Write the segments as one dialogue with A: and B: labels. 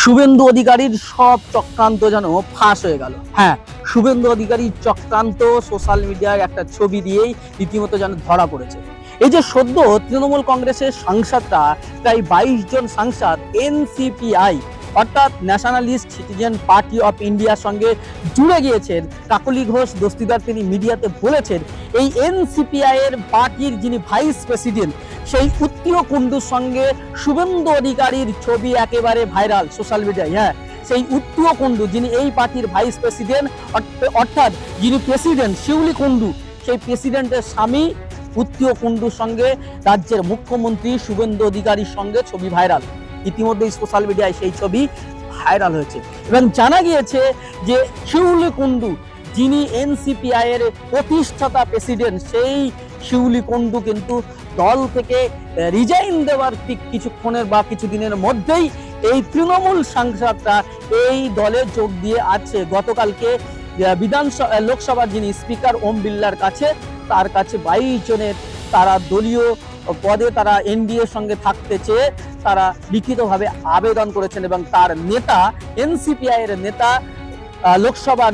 A: শুভেন্দু অধিকারীর সব চক্রান্ত যেন ফাঁস হয়ে গেল। হ্যাঁ, শুভেন্দু অধিকারীর চক্রান্ত সোশ্যাল মিডিয়ায় একটা ছবি দিয়েই রীতিমতো যেন ধরা পড়েছে। এই যে সদ্য তৃণমূল কংগ্রেসের সাংসদরা, প্রায় 22 জন সাংসদ এনসিপিআই অর্থাৎ ন্যাশনালিস্ট সিটিজেন পার্টি অফ ইন্ডিয়ার সঙ্গে জুড়ে গিয়েছেন। কাকলি ঘোষ দস্তিদার তিনি মিডিয়াতে বলেছেন, এই এনসিপিআই এর পার্টির যিনি ভাইস প্রেসিডেন্ট, সেই উত্তীয় কুণ্ডুর সঙ্গে শুভেন্দু অধিকারীর ছবি একেবারে ভাইরাল সোশ্যাল মিডিয়ায়। হ্যাঁ, সেই উত্তীয় কুণ্ডু যিনি এই পার্টির ভাইস প্রেসিডেন্ট, অর্থাৎ যিনি প্রেসিডেন্ট শিউলি কুণ্ডু, সেই প্রেসিডেন্টের স্বামী উত্তীয় কুণ্ডুর সঙ্গে রাজ্যের মুখ্যমন্ত্রী শুভেন্দু অধিকারীর সঙ্গে ছবি ভাইরাল। ইতিমধ্যেই সোশ্যাল মিডিয়ায় সেই ছবি ভাইরাল হয়েছে এবং জানা গিয়েছে যে শিউলি কুণ্ডু যিনি এনসিপিআই এর প্রতিষ্ঠাতা প্রেসিডেন্ট, সেই শিউলি কুণ্ডু কিন্তু দল থেকে রিজাইন দেওয়ার ঠিক কিছুক্ষণের বা কিছুদিনের মধ্যেই এই তৃণমূল সাংসদরা এই দলে যোগ দিয়ে আছে। গতকালকে লোকসভার যিনি স্পিকার ওম বিড়লার কাছে, তার কাছে 22 জনের তারা দলীয় পদে তারা এনডিএর সঙ্গে থাকতে চেয়ে তারা লিখিতভাবে আবেদন করেছেন এবং তার নেতা এনসিপিআই এর নেতা লোকসভার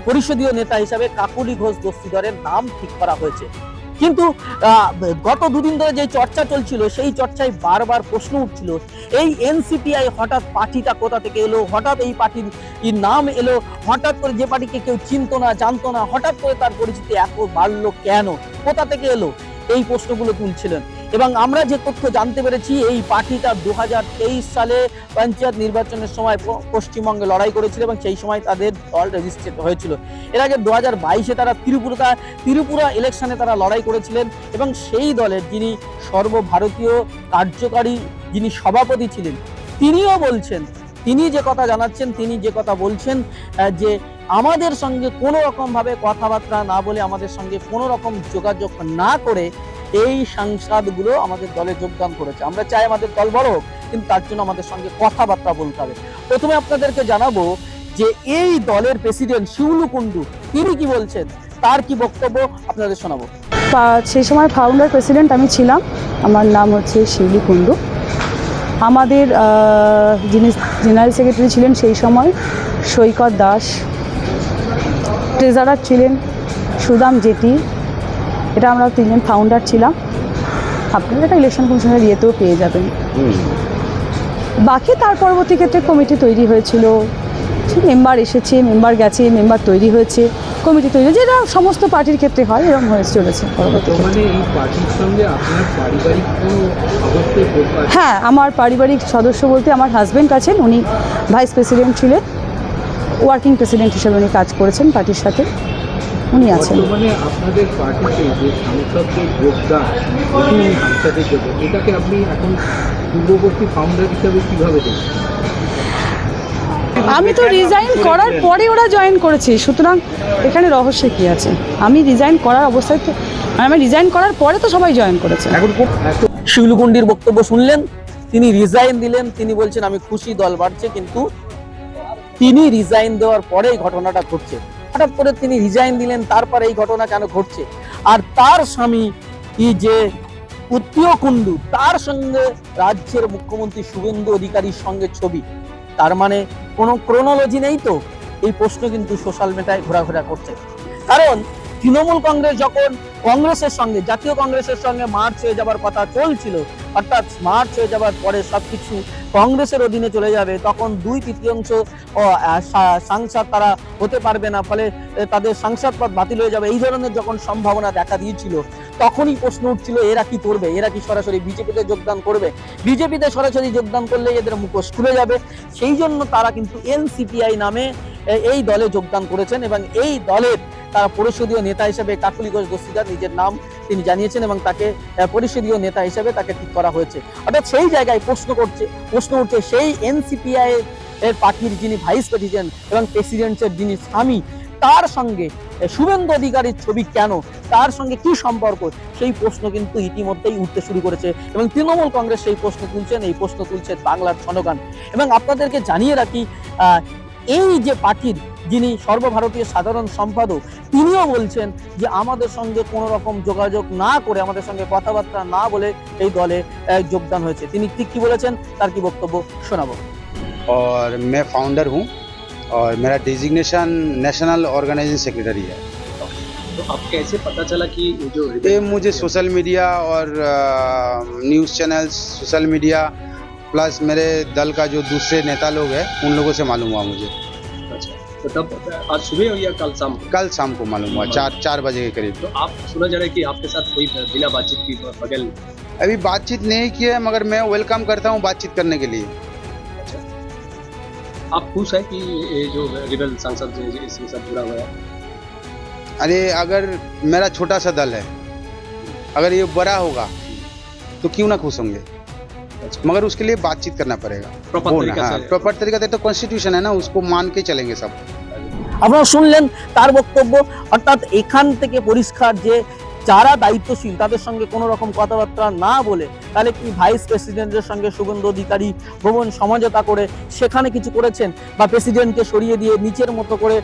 A: পরিষদীয় নেতা হিসাবে কাকলি ঘোষ দস্তিদারের নাম ঠিক করা হয়েছে। কিন্তু গত দুদিন ধরে যে চর্চা চলছিল, সেই চর্চায় বারবার প্রশ্ন উঠছিল, এই এনসিপিআই হঠাৎ পার্টিটা কোথা থেকে এলো, হঠাৎ এই পার্টির নাম এলো, হঠাৎ করে যে পার্টিকে কেউ চিনতো না জানতো না, হঠাৎ করে তার পরিচিতি এত বাড়লো কেন, কোথা থেকে এলো, এই প্রশ্নগুলো তুলছিলেন। এবং আমরা যে তথ্য জানতে পেরেছি, এই পার্টিটা 2023 সালে পঞ্চায়েত নির্বাচনের সময় পশ্চিমবঙ্গে লড়াই করেছিল এবং সেই সময় তাদের দল রেজিস্ট্রেড হয়েছিল। এর আগে 2022-এ তারা ত্রিপুরা ইলেকশনে তারা লড়াই করেছিলেন এবং সেই দলের যিনি সর্বভারতীয় কার্যকারী যিনি সভাপতি ছিলেন, তিনিও বলছেন, তিনি যে কথা জানাচ্ছেন, তিনি যে কথা বলছেন যে আমাদের সঙ্গে কোনো রকম ভাবে কথাবার্তা না বলে, আমাদের সঙ্গে কোনো রকম যোগাযোগ না করে এই সাংসদগুলো আমাদের দলে যোগদান করেছে। আমরা চাই আমাদের দল বড় হোক, কিন্তু তার জন্য আমাদের সঙ্গে কথাবার্তা বলতে হবে। প্রথমে আপনাদেরকে জানাবো যে এই দলের প্রেসিডেন্ট শিউলি কুণ্ডু তিনি কি বলছেন, তার কি বক্তব্য আপনাদের শোনাবো।
B: সেই সময় ফাউন্ডার প্রেসিডেন্ট আমি ছিলাম, আমার নাম হচ্ছে শিউলি কুণ্ডু। আমাদের যিনি জেনারেল সেক্রেটারি ছিলেন সেই সময় সৈকত দাস, ট্রেজারার ছিলেন সুদাম জেটি, এটা আমরা 3 জন ফাউন্ডার ছিলাম। আপনারা এটা ইলেকশন কমিশনের ইয়েতেও পেয়ে যাবেন। বাকি তার পরবর্তী ক্ষেত্রে কমিটি তৈরি হয়েছিল, মেম্বার এসেছে, মেম্বার গেছে, মেম্বার তৈরি হয়েছে, কমিটি তৈরি, যেটা সমস্ত পার্টির ক্ষেত্রে হয়, এরকম হয়ে চলেছে। হ্যাঁ, আমার পারিবারিক সদস্য বলতে আমার হাজব্যান্ড আছেন, উনি ভাইস প্রেসিডেন্ট ছিলেন, ওয়ার্কিং প্রেসিডেন্ট হিসেবে উনি কাজ করেছেন পার্টির সাথে, উনি আছেন।
C: মানে আপনাদের পার্টিতে যে সাংসদদের যোগদান, সাংসদের যোগদান, এটাকে আপনি এখন পূর্ববর্তী ফাউন্ডার হিসাবে কিভাবে দেখছেন?
B: আমি তো রিজাইন করার পরে ওরা জয়েন করেছে, সুতরাং এখানে রহস্য কি আছে? আমি রিজাইন করার অবস্থায় তো, আমি রিজাইন করার পরে তো সবাই জয়েন করেছে।
A: শিউলি কুণ্ডুর বক্তব্য শুনলেন, তিনি রিজাইন দিলেন, তিনি বলছেন আমি খুশি, দল বাড়ছে, কিন্তু তিনি রিজাইন দেওয়ার পরে এই ঘটনাটা ঘটছে। হঠাৎ করে তিনি রিজাইন দিলেন, তারপরে এই ঘটনা কেন ঘটছে? আর তার স্বামী যে উত্তীয় কুণ্ডু, তার সঙ্গে রাজ্যের মুখ্যমন্ত্রী শুভেন্দু অধিকারীর সঙ্গে ছবি, তার মানে কোনো ক্রোনোলজি নেই তো? এই প্রশ্ন কিন্তু সোশ্যাল মিডিয়ায় ঘোরাঘোরা করছে। কারণ তৃণমূল কংগ্রেস যখন কংগ্রেসের সঙ্গে, জাতীয় কংগ্রেসের সঙ্গে মার্চ হয়ে যাবার কথা চলছিল, অর্থাৎ মার্চ হয়ে যাবার পরে সবকিছু কংগ্রেসের অধীনে চলে যাবে, তখন 2/3 সাংসদ তারা হতে পারবে না, ফলে তাদের সাংসদ পদ বাতিল হয়ে যাবে, এই ধরনের যখন সম্ভাবনা দেখা দিয়েছিল, তখনই প্রশ্ন উঠছিল এরা কি করবে, এরা কি সরাসরি বিজেপিতে যোগদান করবে? বিজেপিতে সরাসরি যোগদান করলে এদের মুখোশ খুলে যাবে। সেই জন্য তারা কিন্তু এনসিপিআই নামে এই দলে যোগদান করেছেন এবং এই দলের তারা পরিষদীয় নেতা হিসেবে কাকলি ঘোষ দস্তিদার নিজের নাম তিনি জানিয়েছেন এবং তাকে পরিষদীয় নেতা হিসেবে তাকে ঠিক করা হয়েছে। অর্থাৎ সেই জায়গায় প্রশ্ন উঠছে সেই এনসিপিআই এর পার্টির যিনি ভাইস প্রেসিডেন্ট এবং প্রেসিডেন্টের যিনি স্বামী, তার সঙ্গে শুভেন্দু অধিকারীর ছবি কেন, তার সঙ্গে কি সম্পর্ক, সেই প্রশ্ন কিন্তু ইতিমধ্যেই উঠতে শুরু করেছে এবং তৃণমূল কংগ্রেস সেই প্রশ্ন তুলছেন, এই প্রশ্ন তুলছে বাংলার জনগণ। এবং আপনাদেরকে জানিয়ে রাখি, এই যে পার্টির যিনি সর্বভারতীয় সাধারণ সম্পাদক, তিনিও বলছেন যে আমাদের সঙ্গে কোনো রকম যোগাযোগ না করে, আমাদের সঙ্গে কথাবার্তা না বলে এই দলে যোগদান হয়েছে। তিনি ঠিক কি বলেছেন, তার কি বক্তব্য শোনাবো।
D: और मैं फाउंडर हूँ और मेरा डिजिग्नेशन नेशनल ऑर्गेनाइजिंग सेक्रेटरी है।
E: तो आप कैसे पता चला कि ये जो
D: ये मुझे सोशल मीडिया और news channels, social media plus मेरे दल का जो दूसरे नेता लोग हैं उन लोगों से मालूम हुआ मुझे।
E: अच्छा, तो तब आज सुबह या कल शाम को?
D: कल शाम को मालूम हुआ, 4 बजे के करीब।
E: तो आप सुना जा रहा है कि आपके साथ कोई बिना बातचीत की बगैर?
D: अभी बातचीत नहीं की है, मगर मैं वेलकम करता हूँ बातचीत करने के लिए।
E: अच्छा, आप खुश हैं कि ये जो रिबेल सांसद जो है इसके साथ जुड़ा हुआ है?
D: अरे अगर मेरा छोटा सा दल है, अगर ये बड़ा होगा तो क्यों ना खुश होंगे, मगर उसके लिए बातचीत करना पड़ेगा।
E: प्रॉपर
D: वो ना,
E: तरीका
D: हाँ,
E: से।
D: प्रॉपर तरीका से, तो कॉन्स्टिट्यूशन है ना, उसको मान के चलेंगे सब।
A: আপনারা শুনলেন তার বক্তব্য। অর্থাৎ এখান থেকে পরিষ্কার যে যারা দায়িত্বশীল তাদের সঙ্গে কোনো রকম কথাবার্তা না বলে তাহলে কি ভাইস প্রেসিডেন্টের সঙ্গে শুভেন্দু অধিকারী ভ্রমণ সমঝোতা করে সেখানে কিছু করেছেন, বা প্রেসিডেন্টকে সরিয়ে দিয়ে নিচের মতো করে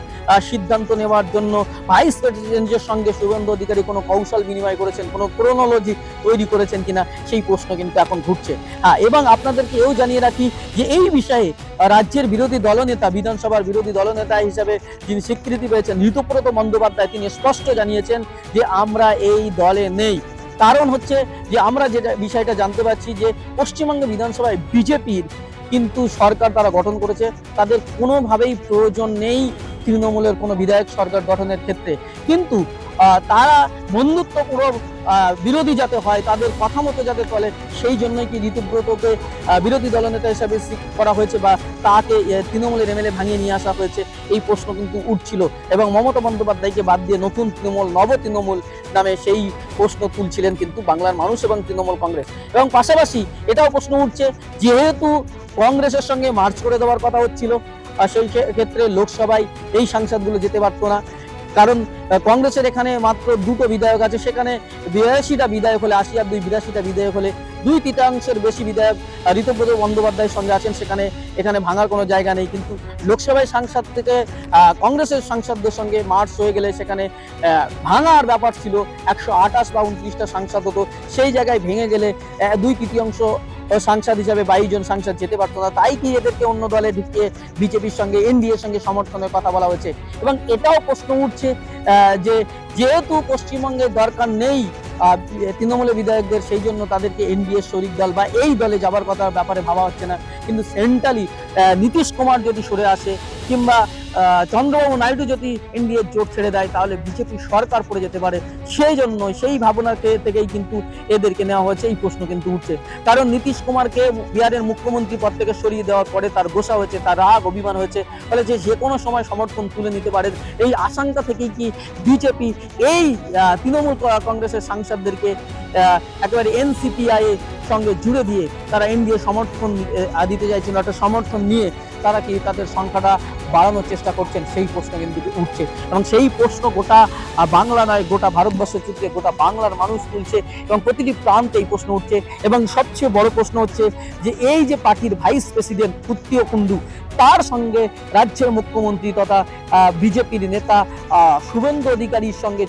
A: সিদ্ধান্ত নেওয়ার জন্য ভাইস প্রেসিডেন্টের সঙ্গে শুভেন্দু অধিকারী কোনো কৌশল বিনিময় করেছেন, কোনো ক্রোনোলজি তৈরি করেছেন কিনা সেই প্রশ্ন কিন্তু এখন ঘুরছে। হ্যাঁ, এবং আপনাদেরকে এও জানিয়ে রাখি যে এই বিষয়ে রাজ্যের বিরোধী দলনেতা, বিধানসভার বিরোধী দলনেতা হিসাবে যিনি স্বীকৃতি পেয়েছেন ঋতুব্রত বন্দ্যোপাধ্যায়, তিনি স্পষ্ট জানিয়েছেন যে আমরা এই দলে নেই। কারণ হচ্ছে যে আমরা যে বিষয়টা জানতে পারছি যে পশ্চিমবঙ্গ বিধানসভায় বিজেপির কিন্তু সরকার তারা গঠন করেছে, তাদের কোনোভাবেই প্রয়োজন নেই তৃণমূলের কোনো বিধায়ক সরকার গঠনের ক্ষেত্রে। কিন্তু তারা বন্ধুত্বপূর্ণ বিরোধী যাতে হয়, তাদের কথা মতো যাতে চলে, সেই জন্যই কি ঋতুব্রতকে বিরোধী দলনেতা হিসাবে করা হয়েছে বা তাকে তৃণমূলের এমএলএ ভাঙিয়ে নিয়ে আসা হয়েছে, এই প্রশ্ন কিন্তু উঠছিল। এবং মমতা বন্দ্যোপাধ্যায়কে বাদ দিয়ে নতুন তৃণমূল, নব তৃণমূল নামে সেই প্রশ্ন তুলছিলেন কিন্তু বাংলার মানুষ এবং তৃণমূল কংগ্রেস। এবং পাশাপাশি এটাও প্রশ্ন উঠছে, যেহেতু কংগ্রেসের সঙ্গে মার্চ করে দেওয়ার কথা হচ্ছিল, সেই ক্ষেত্রে লোকসভায় এই সাংসদগুলো যেতে পারতো না। কারণ কংগ্রেসের এখানে মাত্র 2টো বিধায়ক আছে, সেখানে 82টা বিধায়ক হলে 80 আর 2 82টা বিধায়ক হলে 2/3 বেশি বিধায়ক ঋতুব্রত বন্দ্যোপাধ্যায়ের সঙ্গে আছেন, এখানে ভাঙার কোনো জায়গা নেই। কিন্তু লোকসভায় সাংসদ থেকে কংগ্রেসের সাংসদদের সঙ্গে মার্চ হয়ে গেলে সেখানে ভাঙার ব্যাপার ছিল, 128 বা 29টা সাংসদ হতো, সেই জায়গায় ভেঙে গেলে 2/3 সাংসদ হিসাবে 22 জন সাংসদ যেতে পারতো না। তাই কি এদেরকে অন্য দলে ঢুকিয়ে বিজেপির সঙ্গে, এনডিএর সঙ্গে সমর্থনের কথা বলা হয়েছে। এবং এটাও প্রশ্ন উঠছে যে যেহেতু পশ্চিমবঙ্গের দরকার নেই তৃণমূলের বিধায়কদের, সেই জন্য তাদেরকে এনডিএ শরিক দল বা এই দলে যাবার কথা ব্যাপারে ভাবা হচ্ছে না। কিন্তু সেন্ট্রালি নীতিশ কুমার যদি সরে আসে কিংবা চন্দ্রবাবু নাইডু যদি এনডিএর জোট ছেড়ে দেয়, তাহলে বিজেপি সরকার পড়ে যেতে পারে। সেই জন্য সেই ভাবনা থেকেই কিন্তু এদেরকে নেওয়া হয়েছে, এই প্রশ্ন কিন্তু উঠছে। কারণ নীতিশ কুমারকে বিহারের মুখ্যমন্ত্রী পদ থেকে সরিয়ে দেওয়ার পরে তার গোসা হয়েছে, তার রাগ অভিমান হয়েছে, ফলে যে কোনো সময় সমর্থন তুলে নিতে পারে, এই আশঙ্কা থেকেই কি বিজেপি এই তৃণমূল কংগ্রেসের সাংসদদেরকে একেবারে এনসিপিআই এর সঙ্গে জুড়ে দিয়ে তারা এনডিএ সমর্থন দিতে চাইছেন, অর্থাৎ সমর্থন নিয়ে তারা কি তাদের সংখ্যাটা বাড়ানোর চেষ্টা করছেন, সেই প্রশ্ন কিন্তু উঠছে। এবং সেই প্রশ্ন গোটা বাংলা নয়, গোটা ভারতবর্ষের চিত্রে গোটা বাংলার মানুষ তুলছে এবং প্রতিটি প্রান্তে এই প্রশ্ন উঠছে। এবং সবচেয়ে বড় প্রশ্ন হচ্ছে যে এই যে পার্টির ভাইস প্রেসিডেন্ট কুত্তিও কুণ্ডু, তার সঙ্গে রাজ্যের মুখ্যমন্ত্রী তথা বিজেপির নেতা শুভেন্দু অধিকারীর সঙ্গে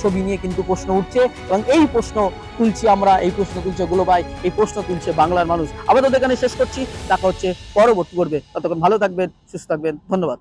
A: ছবি নিয়ে কিন্তু প্রশ্ন উঠছে। এবং এই প্রশ্ন তুলছি আমরা, এই প্রশ্ন তুলছে গ্লোবাল, এই প্রশ্ন তুলছে বাংলার মানুষ। আপাতত এখানে শেষ করছি, দেখা হচ্ছে পরবর্তী পর্বে। ততক্ষণ ভালো থাকবেন, সুস্থ থাকবেন, ধন্যবাদ।